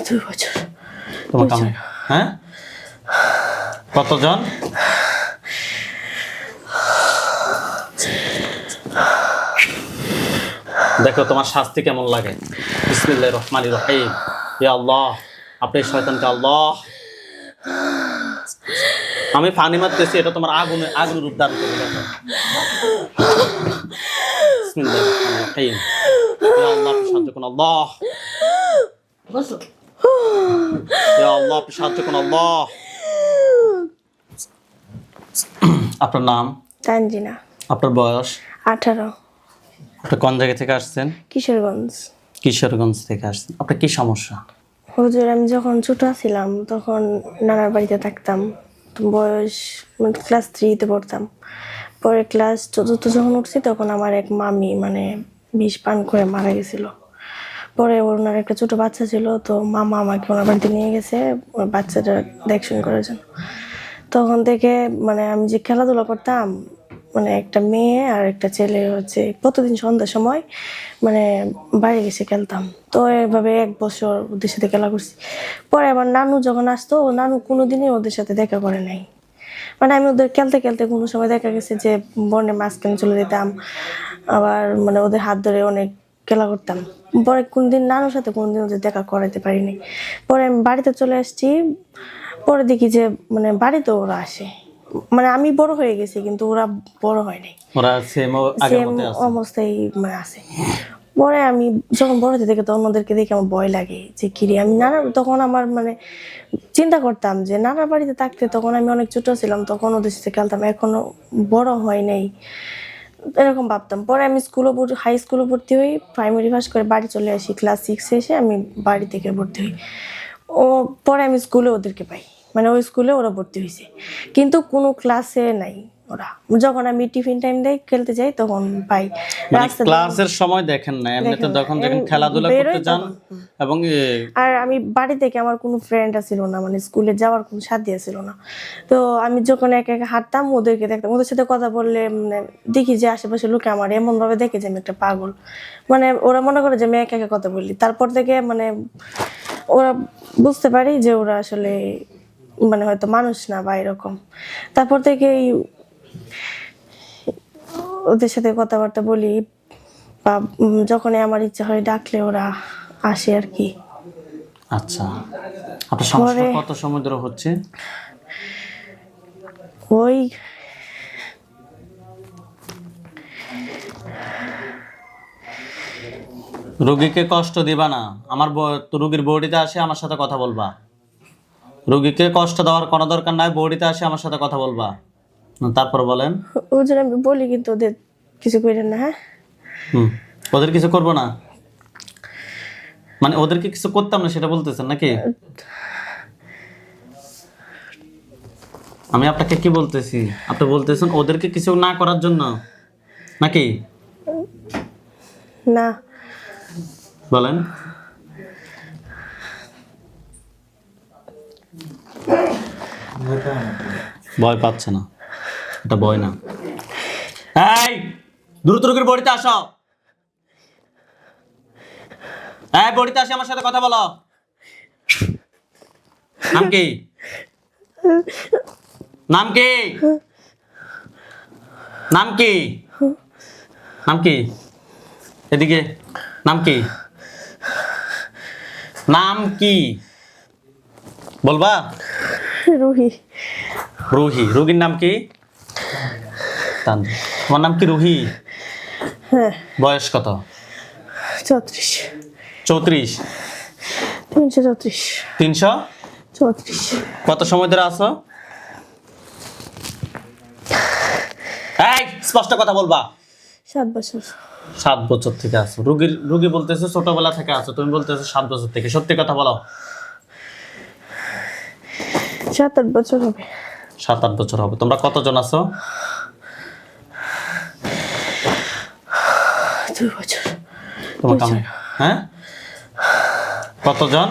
2 বছর। তোমার কেমন? হ্যাঁ, কতজন? দেখো তোমার শাস্তি কেমন লাগে। বিসমিল্লাহির রহমানির রহিম। ইয়া আল্লাহ, আপনি শয়তানকে আল্লাহ, আমি পানি মারতেছি, এটা তোমার আগুনের রূপ ধারণ করে। দেখো বিসমিল্লাহির রহমানির রহিম। ইয়া আল্লাহ, আপনি সাহায্য করুন আল্লাহ। ইয়া আল্লাহ, আপনি সাহায্য করুন আল্লাহ। আপনার নাম? তানজিনা। আপনার বয়স? 18। আপনি কোন জায়গা থেকে আসছেন? কিশোরগঞ্জ। কিশোরগঞ্জ থেকে আসছেন। আপনার কি সমস্যা? হুজুর, আমি যখন ছোট ছিলাম তখন নানার বাড়িতে থাকতাম। বয়স ক্লাস 3-তে পড়তাম। পরে ক্লাস 4 যখন উঠছি তখন আমার এক মামি বিষ পান করে মারা গেছিল। পরে ওনার একটা ছোট বাচ্চা ছিল, তো মামা আমাকে ওনার বাড়িতে নিয়ে গেছে ওই বাচ্চাটা দেখশন করার জন্য। তখন থেকে আমি যে খেলাধুলা করতাম, একটা মেয়ে আর একটা ছেলে হচ্ছে প্রতিদিন সন্ধ্যার সময় বাইরে গেছে খেলতাম। তো এভাবে 1 বছর ওদের সাথে খেলা করছি। পরে আবার নানু যখন আসতো, নানু কোনোদিনই ওদের সাথে দেখা করে নাই। আমি ওদের খেলতে খেলতে কোনো সময় দেখা গেছে যে বনে মাঝখানে চলে যেতাম, আবার ওদের হাত ধরে অনেক খেলা করতাম। পরে কোনদিন নানুর সাথে কোনদিন ওদের দেখা করাইতে পারিনি। পরে আমি বাড়িতে চলে আসছি। পরে দেখি যে বাড়িতে ওরা আসে, আমি বড় হয়ে গেছি কিন্তু ওরা বড় হয় নাই, ওরা সেম অবস্থায় আছে। পরে আমি যখন বড় হতে দেখি তখন ওদেরকে দেখে আমার ভয় লাগে যে কিরে আমি তখন আমার চিন্তা করতাম যে নানার বাড়িতে থাকতে, তখন আমি অনেক ছোট ছিলাম, তখন ওদের সাথে খেলতাম, এখনো বড় হয় নাই এরকম ভাবতাম। পরে আমি হাই স্কুলে ভর্তি হই, প্রাইমারি পাস করে বাড়ি চলে আসি। ক্লাস 6-এ এসে আমি বাড়ি থেকে ভর্তি হই। পরে আমি স্কুলে ওদেরকে পাই, ওই স্কুলে ওরা ভর্তি হয়েছে, কিন্তু কোনো ক্লাসে নাই ওরা। যখন আমি টিফিন টাইম দেই খেলতে যাই তখন পাই। ক্লাসের সময় দেখেন না, এমনিতে যখন খেলাধুলা করতে যান। এবং আর আমি বাড়ি থেকে আমার কোনো ফ্রেন্ড ছিল না, স্কুলে যাওয়ার কোনো সাথী ছিল না। তো আমি যখন একা একা হাঁটতাম ওদেরকে দেখতাম, ওদের সাথে কথা বললে দেখি যে আশেপাশে লোকে আমার এমন ভাবে দেখে যে আমি একটা পাগল। ওরা মনে করে যে আমি একা একা কথা বলি। তারপর থেকে ওরা বুঝতে পারি যে ওরা আসলে হয়তো মানুষ না বা এরকম। তারপর থেকে ওদের সাথে কথাবার্তা বলি, বা যখনই আমার ইচ্ছা হয় ডাকলে ওরা আসে আর কি। আচ্ছা, আপনার সমস্যা কত সময় ধরে হচ্ছে? ওই রোগীকে কষ্ট দিবা না। আমার রোগীর বডিতে আসে আমার সাথে কথা বলবা। রোগীকে কষ্ট দেওয়ার কোনো দরকার নাই, বডিতে আসে আমার সাথে কথা বলবা। তারপর বলেন। ওদের আমি বলি কিন্তু ওদের কিছু করেন না। হ্যাঁ, ওদের কিছু করবো না ওদেরকে কিছু করতাম না সেটা বলতেছেন নাকি? আমি আপনাকে কি বলতেছি, আপনি বলতেছেন ওদেরকে কিছু না করার জন্য নাকি? না, বলেন। ভয় পাচ্ছে না, এটা ভয় না। এই দ্রুত রোগীর বডিতে আসো। বডিতে আসে আমার সাথে কথা বলো। নাম কি? নাম কি? নাম কি? নাম কি? এদিকে। নাম কি? নাম কি বলবা? রুহি। রুহি। রুগীর নাম কি? তোমার নাম কি রুহি? হ্যাঁ। বয়স কত? 34। 34? 334। 334? কত সময় ধরে আছো? স্পষ্ট কথা বলবা। 7 বছর। 7 বছর থেকে আছো। রুগী বলতেছে ছোটবেলা থেকে আছো, তুমি বলতেছো 7 বছর থেকে। সত্যি কথা বলো। 7-8 বছর হবে। 7-8 বছর হবে। তোমরা কতজন আছো? 2 বছর। তোমার কেমন? হ্যাঁ, কতজন?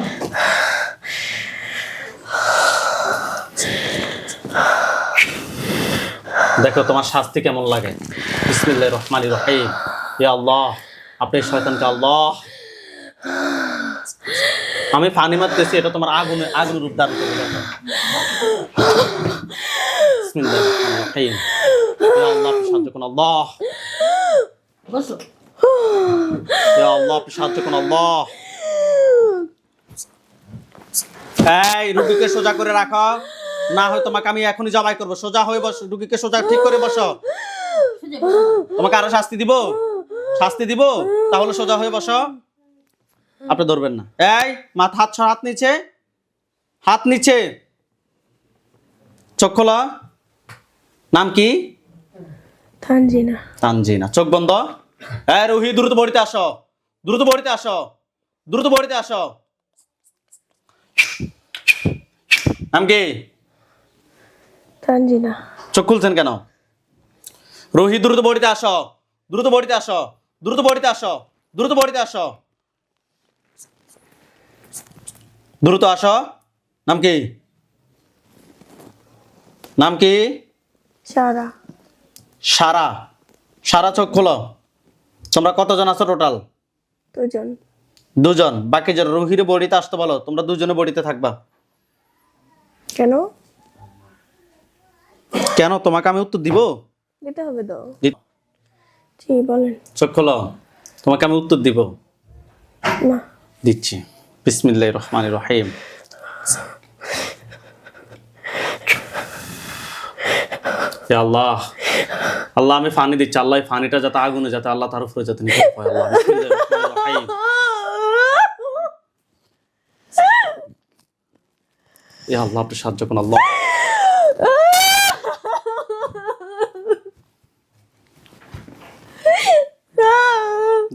দেখো তোমার শাস্তি কেমন লাগে। বিসমিল্লাহির রহমানির রহিম। ইয়া আল্লাহ, আপনি শয়তানকে আল্লাহ, আমি পানি মারতেছি, এটা তোমার আগুন রূপ ধারণ করবে। দেখো বিসমিল্লাহির রহমানির রহিম। ইয়া আল্লাহ আপনি সাহায্য করুন আল্লাহ, ইয়া আল্লাহ আপনি সাহায্য করুন আল্লাহ। এই রুগীকে সোজা করে রাখো, না হয় তোমাকে আমি এখনই জবাই করবো। সোজা হয়ে বসো, রুগীকে সোজা ঠিক করে বসো। তোমাকে আরো শাস্তি দিব, শাস্তি দিব, তাহলে সোজা হয়ে বসো। আপনি ধরবেন না। এই মাথা, হাত সর, হাত নিচে, হাত নিচে, চোখ খোলা। নাম কি? তানজিনা। তানজিনা। চোখ বন্ধ। এই রুহি দ্রুত বড়িতে আসো, দ্রুত বড়িতে আসো, দ্রুত বড়িতে আসো। নাম কি? তানজিনা। চোখ খুলছেন কেন? রোহি দ্রুত বড়িতে আসো, দ্রুত বড়িতে আসো, দ্রুত বড়িতে আসো, দ্রুত বড়িতে আসো, দ্রুত আসো। নাম কি? নাম কি? সারা। সারা। সারা চোখ খোলো। তোমরা কতজন আছো টোটাল? 2 জন। 2 জন। বাকি যারা রোহির বড়িতে আসতে বলো, তোমরা 2 জনে বড়িতে থাকবা। কেন? কেন তোমাকে আমি উত্তর দিব? দিতে হবে তো। দি- জি বলেন। চোখ খোলো, তোমাকে আমি উত্তর দিব। না। দিচ্ছি। বিসমিল্লাহির রহমানির রহিম। হে আল্লাহ, আল্লাহ আমি ফানি দিচ্ছি। আল্লাহ এই ফানিটা যাতে আগুনে, যাতে আল্লাহ তার উপরে যাতে নিক্ষেপ হয়। আল্লাহ বিসমিল্লাহির রহমানির রহিম। হে আল্লাহ আপনি সাহায্য করুন আল্লাহ।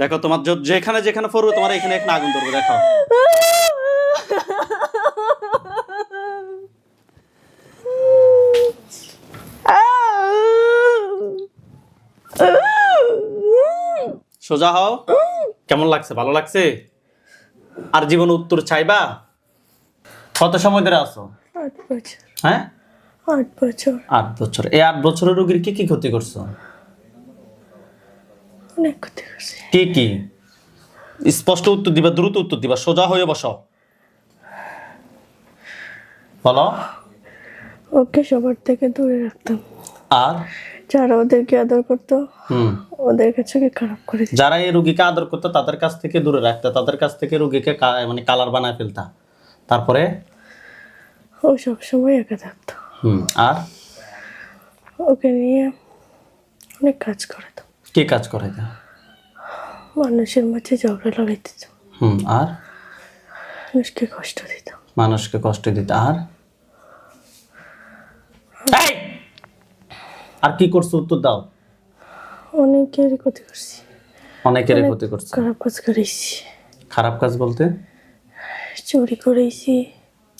দেখো তোমার যেখানে যেখানে পড়বে তোমার এখানে এখানে আগুন ধরবে। দেখো সোজা হও। কেমন লাগছে? ভালো লাগছে? আর জীবন উত্তর চাইবা? কত সময় ধরে আছো? 8 বছর। হ্যাঁ 8 বছর। 8 বছর। এই 8 বছরের রোগীর কি কি ক্ষতি করছো? অনেক ক্ষতি করছি। কি কি? স্পষ্ট উত্তর দিবা, দ্রুত উত্তর দিবা। সোজা হয়ে বসো, বলো। ওকে সবার থেকে দূরে রাখতাম। আর যারা ওদেরকে আদর করতো হুম, ওদের কাছে খারাপ করে দিত। যারা এই রোগীকে আদর করতো তাদের কাছ থেকে দূরে রাখতে, তাদের কাছ থেকে রোগীকে মানে কালার বানায় ফেলতা। তারপরে ও সবসময় একা থাকতো। আর ওকে নিয়ে অনেক কাজ করতো। কি কাজ করে? মানুষের মাঝে ঝগড়া লাগাই দিত। আর মানুষকে কষ্ট দিত। মানুষকে কষ্ট দিতে। আর এই! আর কি করছো? উত্তর দাও। অনেকের ক্ষতি করছি। অনেকেরই ক্ষতি করছে। খারাপ কাজ করেছি। খারাপ কাজ বলতে? চুরি করেছি।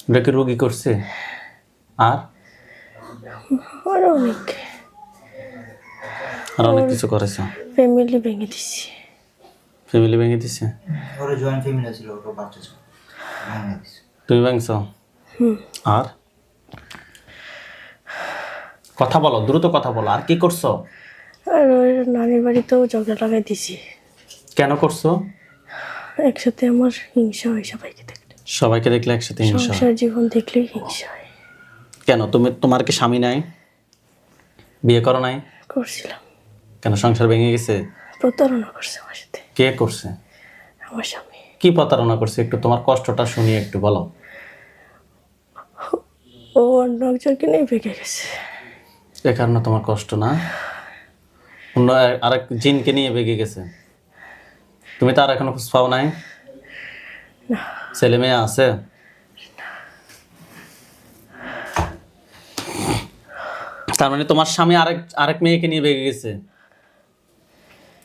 ওটা কি রোগী করছে? আর আরো অনেক। আর অনেক কিছু করেছে। ফ্যামিলি ভেঙে দিছি। ফ্যামিলি ভেঙে দিছে? ওর জয়েন্ট ফ্যামিলি ছিল, ওর বাচ্চা ছিল, ভেঙে দিছে। তুমি ভাঙছো? আর কথা বলো, দ্রুত কথা বলো। আর কি করছো? আর ওর নানির বাড়িতেও ঝগড়া লাগাই দিছি। কেন করছো? একসাথে আমার হিংসা হয় সবাইকে দেখলে। সবাইকে দেখলে একসাথে হিংসা হয়? সংসার জীবন দেখলেই হিংসা হয়। কেন? তোমার কি স্বামী নাই? বিয়ে করো নাই? করছিলাম। কেন সংসার ভেঙে গেছে? প্রতারণা করছে আমার সাথে। কে করছে? আমার স্বামী। কি প্রতারণা করছে? একটু তোমার কষ্টটা শুনি, একটু বলো। ও অন্য একজনকে নিয়ে ভেঙে গেছে। এ কারণে তোমার কষ্ট না? অন্য আরেক জিনকে নিয়ে বেগে গেছে। তুমি তার এখনো খোঁজ পাও নাই? ছেলে মেয়ে আছে? তার মানে তোমার স্বামী আরেক মেয়েকে নিয়ে বেগে গেছে।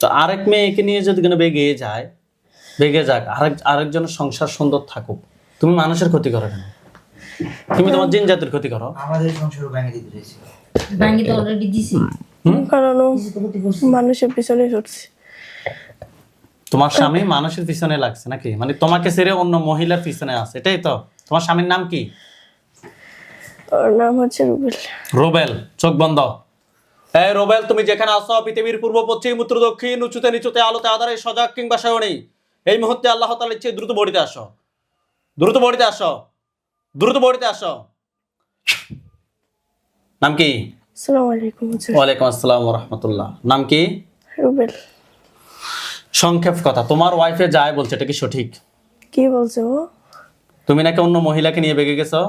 তো আরেক মেয়েকে নিয়ে যদি কোনো বেগে যায়, বেগে যাক, আরেকজনের সংসার সুন্দর থাকুক, তুমি মানুষের ক্ষতি করো কেন? তুমি তোমার জিন জাতির ক্ষতি করো। আমাদের সংসার ভেঙে দিতে চাইছিল। ব্যাংকে তো অলরেডি দিছি। কারণ ও মানুষের পিছনে ছুটছে। তোমার স্বামী মানুষের পিছনে লাগছে নাকি? মানে তোমাকে ছেড়ে অন্য মহিলার পিছনে আছে, এটাই তো? তোমার স্বামীর নাম কি? ওর নাম হচ্ছে রুবেল। রোবেল। চোখ বন্ধ। এই রোবেল, তুমি যেখানে আছো, পৃথিবীর পূর্ব পশ্চিম উত্তর দক্ষিণ, উঁচুতে নিচুতে, আলোতে আধারে, সজাগ কিংবা সয়নে, এই মুহূর্তে আল্লাহ তাআলার ইচ্ছে দ্রুত বড়িতে আসো, দ্রুত বডিতে আসো, দ্রুত বডিতে আসো। নাম কি? আসসালামু আলাইকুম হুজুর। ওয়ালাইকুম আসসালাম ওয়া রাহমাতুল্লাহ। নাম কি? রুবেল। সংক্ষেপ কথা, তোমার ওয়াইফে যায় বলছে, এটা কি সঠিক? কি বলছো ও? তুমি নাকি অন্য মহিলাকে নিয়ে বেগে গেছো?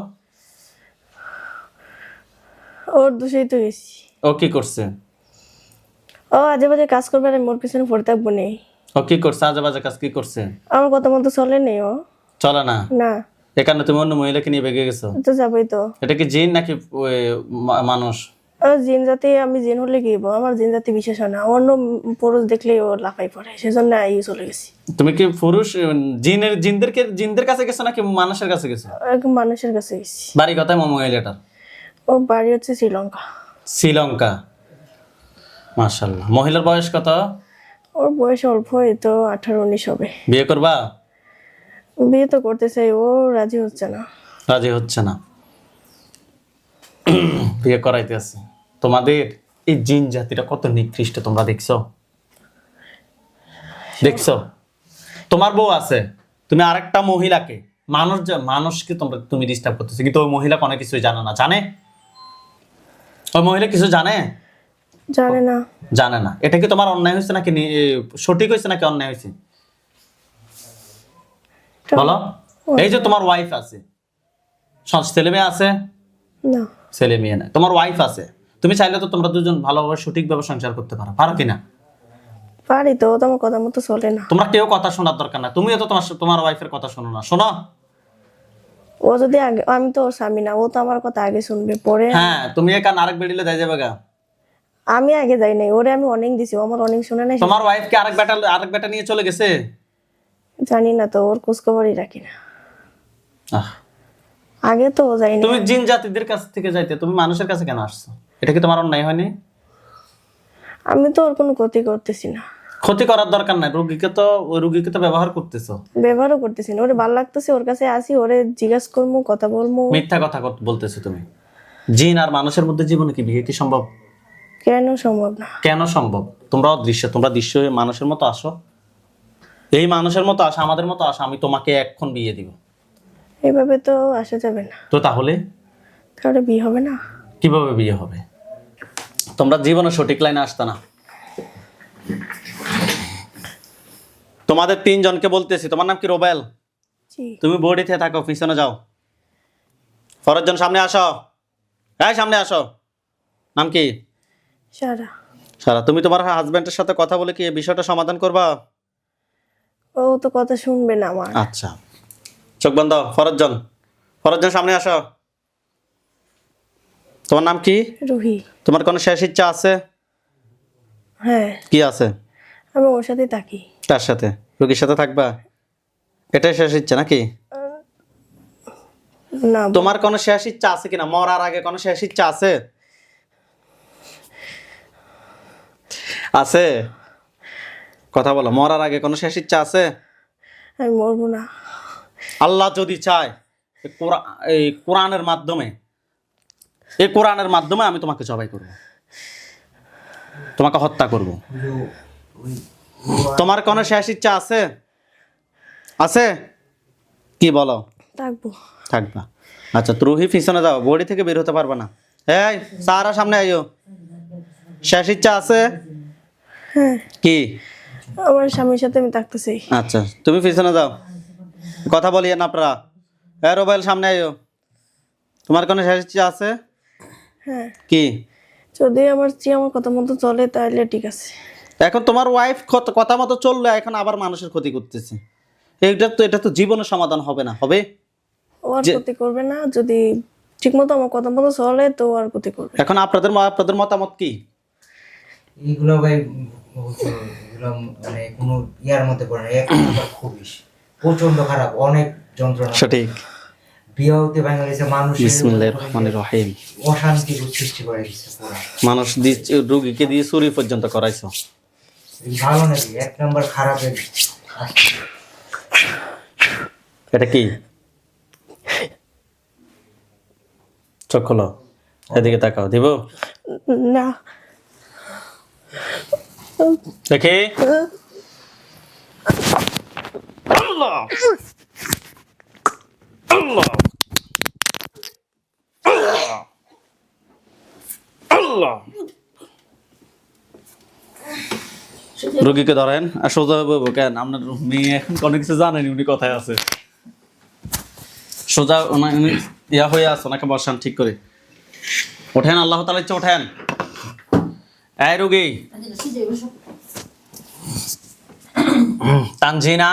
ওর দোষেই তো গেছি। ও কি করছে? ও আজে বাজে কাজ করবে আর আমি ওর পিছনে পড়ে থাকবো নেই। ও কি করছে? আজে বাজে কাজ কি করছে? আমার কথা মতো চলে নেই ও। চলে না, না, এ কারণে তুমি অন্য মহিলাকে নিয়ে বেগে গেছো। তো যাবোই তো। এটা কি জিন নাকি ওই মানুষ? ও জিন জাতি, আমি জিন হলে কি হবো? আমার জিন জাতি বিশেষ হয় না, অন্য পুরুষ দেখলেই ও লাফাই পড়ে, সেজন্য চলে গেছি। তুমি কি পুরুষ জিনদের কাছে গেছো নাকি মানুষের কাছে গেছো? এক মানুষের কাছে গেছি। বাড়ি কথায় মহিলাটার? ওর বাড়ি হচ্ছে শ্রীলঙ্কা। শ্রীলঙ্কা। মাশাআল্লাহ। মহিলার বয়স কত? ওর বয়স অল্প, এই তো 18-19 হবে। বিয়ে করবা? বিয়ে তো করতে চাই, ও রাজি হচ্ছে না। রাজি হচ্ছে না, বিয়ে করাইতে আছে। তোমাদের এই জিন জাতিটা কত নিকৃষ্ট তোমরা দেখছো? দেখছো? তোমার বউ আছে, তুমি আরেকটা মহিলাকে, মানুষকে তুমি ডিস্টার্ব করতেছো, কিন্তু ওই মহিলা কোনো কিছুই জানে না। জানে? ওই মহিলা কিছু জানে? জানে না। জানে না। এটা কি তোমার অন্যায় হয়েছে নাকি সঠিক হয়েছে নাকি অন্যায় হয়েছে? বলো। এই যে তোমার ওয়াইফ আছে, ছেলে মেয়ে আছে? না, ছেলে মেয়ে না, তোমার ওয়াইফ আছে, তুমি চাইলে তো তোমরা দুজন ভালোভাবে সঠিকভাবে সংসার করতে পারো, পারো কিনা? পারি তো, ও তো আমার কথা মতো চলে না। তোমরা কেউ কথা শোনার দরকার না, তুমিও তো তোমার ওয়াইফের কথা শোনো না। শোনো। ও যদি আগে, আমি তো ওর স্বামী না, ও তো আমার কথা আগে শুনবে পরে। হ্যাঁ, তুমি একান আরেক বেডিলে দেয় যাবে গা। আমি আগে যাই নাই, ওরে আমি অনেক দিছি, ও আমার অনেক শুনে নাই। তোমার ওয়াইফ কি আরেক বেটা নিয়ে চলে গেছে? জানি না তো, ওর খোঁজখবরই রাখি না। আহ, আগে তো ও যাই না। তুমি জিন জাতিদের কাছ থেকে যাইতে তুমি মানুষের কাছে কেন আসছো? এটা কি তোমার অন্যায় হয়নি? আমি তো ওর কোনো ক্ষতি করতেছি না। ক্ষতি করার দরকার নাই, রুগীকে তো ব্যবহার করতেছো। ব্যবহারও করতেছি না, ওরে ভালো লাগতেছে, ওর কাছে আসি, ওরে জিজ্ঞাসা করবো, কথা বলবো। মিথ্যা কথা বলতেছো তুমি। জিন আর মানুষের মধ্যে জীবনে কি বিয়ে কি সম্ভব? কেন সম্ভব না? কেন সম্ভব? তোমরা দৃশ্য হয়ে মানুষের মতো আসো, এই মানুষের মতো আসো, আমাদের মতো আসো, আমি তোমাকে এখন বিয়ে দিব। এভাবে তো আসা যাবে না। তো তাহলে বিয়ে হবে না। কিভাবে বিয়ে হবে? তোমরা জীবনে সঠিক লাইনে আসতে না। তোমাদের 3 জনকে বলতেছি, তোমার নাম কি? রোবেল। জি। তুমি বডিতে থাকো, পিছনে যাও। ফরজন সামনে আসো, এই সামনে আসো। নাম কি? সারা। সারা। তুমি তোমার হাজবেন্ডের সাথে কথা বলে কি এই বিষয়টা সমাধান করবা? ও তো কথা শুনবে না আমার। আচ্ছা, চোখ বন্ধ। ফরজন সামনে আসো। তোমার নাম কি? রুহি। তোমার কোনো শেষ ইচ্ছা আছে? হ্যাঁ, কি আছে? আমি ওর সাথে থাকি। তার সাথে, রুগীর সাথে থাকবা, এটাই শেষ ইচ্ছা নাকি? না, তোমার কোনো শেষ ইচ্ছা আছে কিনা? মরার আগে কোনো শেষ ইচ্ছা আছে? আছে? কথা বলো, মরার আগে কোনো শেষ ইচ্ছা আছে? আমি মরবো না। আল্লাহ যদি চায়, এই কোরআনের মাধ্যমে আমি তোমাকে জবাই করব, তোমাকে হত্যা করব। তোমার কোনো শেষ ইচ্ছা আছে? আছে? কি বলো? থাকবো। থাকবা। আচ্ছা, রুহি পিছনে যাও, বডি থেকে বের হতে পারবা না। এই সারা সামনে আইও। শেষ ইচ্ছা আছে? হ্যাঁ, কি? আমার স্বামীর সাথে আমি থাকতে চাই। আচ্ছা, তুমি পিছনে যাও, কথা বলিয়ে না আপনারা। হ্যাঁ রোবেল, সামনে আইও। তোমার কোনো শেষ ইচ্ছা আছে? হ্যাঁ, কি? যদি আমার কথা মতো চলে তাহলে ঠিক আছে। এখন তোমার ওয়াইফ কথা মতো চললে এখন আবার মানুষের ক্ষতি করতেছে, এটা তো জীবনের সমাধান হবে না। হবে? ও আর ক্ষতি করবে না, যদি ঠিক মতো আমার কথা মতো চলে তো আর ক্ষতি করবে। এখন আপনাদের মতামত কি? এইগুলো ভাই এগুলো মানে কোনো ইয়ার মধ্যে পড়ে না, এক নাম্বার খুবই প্রচন্ড খারাপ, অনেক যন্ত্রণা। সঠিক। বিয়ে হতে বাংলাদেশে মানুষের বিসমিল্লাহির রহমানির রহিম। অশান্তি সৃষ্টি করে দিচ্ছে পুরো। মানুষ রুগীকে দিয়ে চুরি পর্যন্ত করাইছো। ভালো নাকি? এক নাম্বার খারাপের। এটা কি? চোখ খোলো, এদিকে তাকাও। দিব না। দেখি। আল্লাহ। আল্লাহ আল্লাহ। রোগীকে ধরেন আর সোজা বলবো কেন? আপনার মেয়ে এখন অনেক কিছু জানেনি, উনি কোথায় আছে। সোজা উনি ইয়া হয়ে আছে, ওনাকে বসান ঠিক করে। ওঠেন, আল্লাহ তাআলা ইচ্ছে ওঠেন। এই রোগী তানজিনা,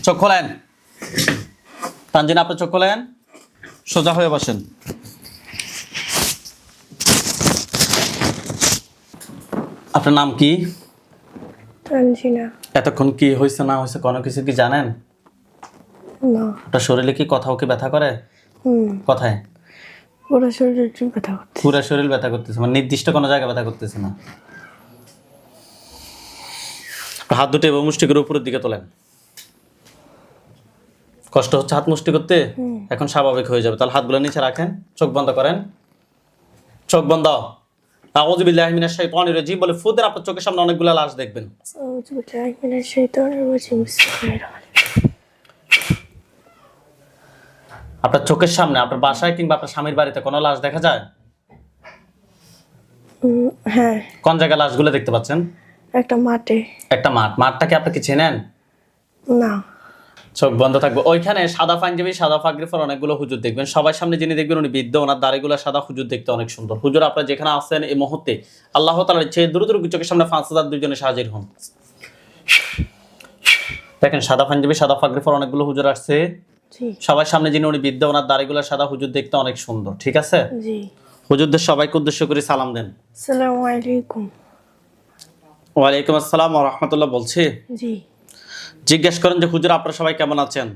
চোখ খোলেন। তানজিনা, আপনি চোখ খোলেন, সোজা হয়ে বসেন। আপনার নাম কি? তানজিনা। এতক্ষণ কি হয়েছে না হয়েছে কোনো কিছু কি জানেন? না। আপনার শরীরে কি কোথাও কি ব্যথা করে? কোথায়? পুরো শরীরে ব্যথা করছে। পুরো শরীর ব্যথা করতেছে, মানে নির্দিষ্ট কোনো জায়গায় ব্যথা করতেছে না? হাত দুটো এবং মুষ্টি করে উপরের দিকে তোলেন। কষ্ট হচ্ছে হাত মুষ্টি করতে? এখন স্বাভাবিক হয়ে যাবে। তাহলে হাতগুলো নিচে রাখেন, চোখ বন্ধ করেন। চোখ বন্ধ। আউযু বিল্লাহি মিনাশ শাইতানির রাজিম বলে ফু দেন। আপনার চোখের সামনে অনেকগুলো লাশ দেখবেন। আউযু বিল্লাহি মিনাশ শাইতানির রাজিম। বিসমিল্লাহির রহমানির আপনার চোখের সামনে আপনার বাসায় কিংবা আপনার স্বামীর বাড়িতে কোনো লাশ দেখা যায়? রহিম। হ্যাঁ, কোন জায়গায় লাশগুলো দেখতে পাচ্ছেন? একটা মাঠে। একটা মাঠ। মাঠটাকে আপনি কি চেনেন? না। চোখ বন্ধ থাকবে। ওইখানে সাদা পাঞ্জাবি, সাদা পাগড়ি পরা অনেকগুলো হুজুর দেখবেন। সবার সামনে যিনি দেখবেন উনি বৃদ্ধ, ওনার দাড়িগুলো সাদা। হুজুর দেখতে অনেক সুন্দর। হুজুর, আপনারা যেখানে আছেন এই মুহূর্তে আল্লাহ তাআলার ইচ্ছে দ্রুত চোখের সামনে 5000 দুইজনে হাজির হন। দেখেন সাদা পাঞ্জাবি, সাদা পাগড়ি পরা অনেকগুলো হুজুর আসছে। জি। সবার সামনে যিনি উনি বৃদ্ধ, ওনার দাড়িগুলো সাদা। হুজুর দেখতে অনেক সুন্দর। ঠিক আছে? জি। হুজুরদের সবাইকে উদ্দেশ্য করে সালাম দেন। আসসালামু আলাইকুম। ওয়ালাইকুম আসসালাম ওয়া রাহমাতুল্লাহ। বলছি, জি। জিজ্ঞেস করেন যে হুজুর আপনারা সবাই কেমন আছেন?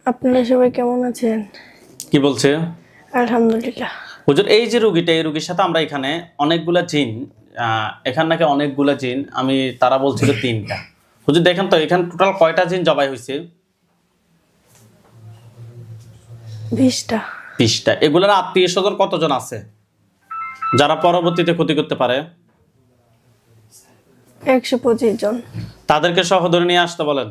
আপনারা সবাই কেমন আছেন? কি বলছে? আলহামদুলিল্লাহ। হুজুর, এই যে রুগীটা, এই রুগীর সাথে আমরা এখানে অনেকগুলা জিন, এখান নাকি অনেকগুলা জিন, তারা বলছিল 3টা। হুজুর দেখেন তো এখানে টোটাল কয়টা জিন জবাই হয়েছে? 20টা। 20টা। এগুলোর আত্মীয় স্বজন কতজন আছে যারা পরবর্তীতে ক্ষতি করতে পারে? 125 জন। তাদেরকে সহ ধরে নিয়ে আসতে বলেন।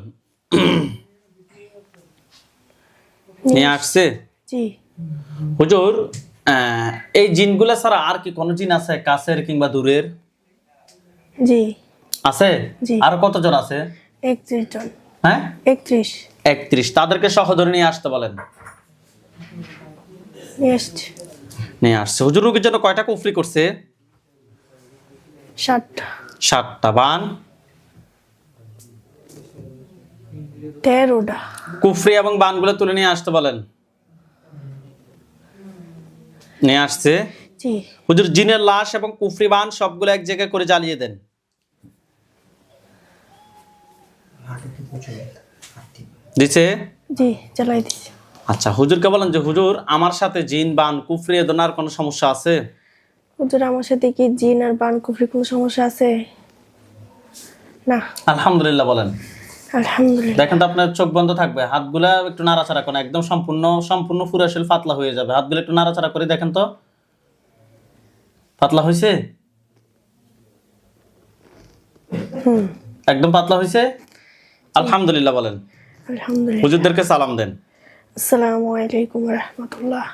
নিয়ে আসছে? জি। হুজুর, এই জিনগুলা ছাড়া আর কি কোনো জিন আছে কাছের কিংবা দূরের? জি। আছে? জি। আর কতজন আছে? 31 জন। হ্যাঁ, 31। 31। তাদেরকে সহ ধরে নিয়ে আসতে বলেন। নেক্সট। নিয়ে আসছে। হুজুর, রোগীর জন্য কয়টা কুফরি করছে? 7টা। 7টা। বান? 13টা। কুফরি এবং বানগুলো তুলে নিয়ে আসতে বলেন। নিয়ে আসছে। জি। হুজুর, জিনের লাশ এবং কুফরি বান সবগুলো এক জায়গায় করে জ্বালিয়ে দেন। দিছে? জি, চালাই দিছি। আচ্ছা, হুজুরকে বলেন যে হুজুর আমার সাথে জিন বান কুফরি এ ধরনের কোনো সমস্যা আছে? হুজুর, আমার সাথে কি জিন আর বান কুফরি কোনো সমস্যা আছে? না। আলহামদুলিল্লাহ বলেন। আলহামদুলিল্লাহ। দেখেন তো আপনার চোখ বন্ধ থাকবে, হাতগুলা একটু নাড়াচাড়া করেন, একদম সম্পূর্ণ পুরা শরীর পাতলা হয়ে যাবে। হাতগুলো একটু নাড়াচাড়া করে দেখেন তো পাতলা হয়েছে? একদম পাতলা হয়েছে? আলহামদুলিল্লাহ বলেন। আলহামদুলিল্লাহ। হুজুরদেরকে সালাম দেন। আসসালামু আলাইকুম ওয়া রাহমাতুল্লাহ।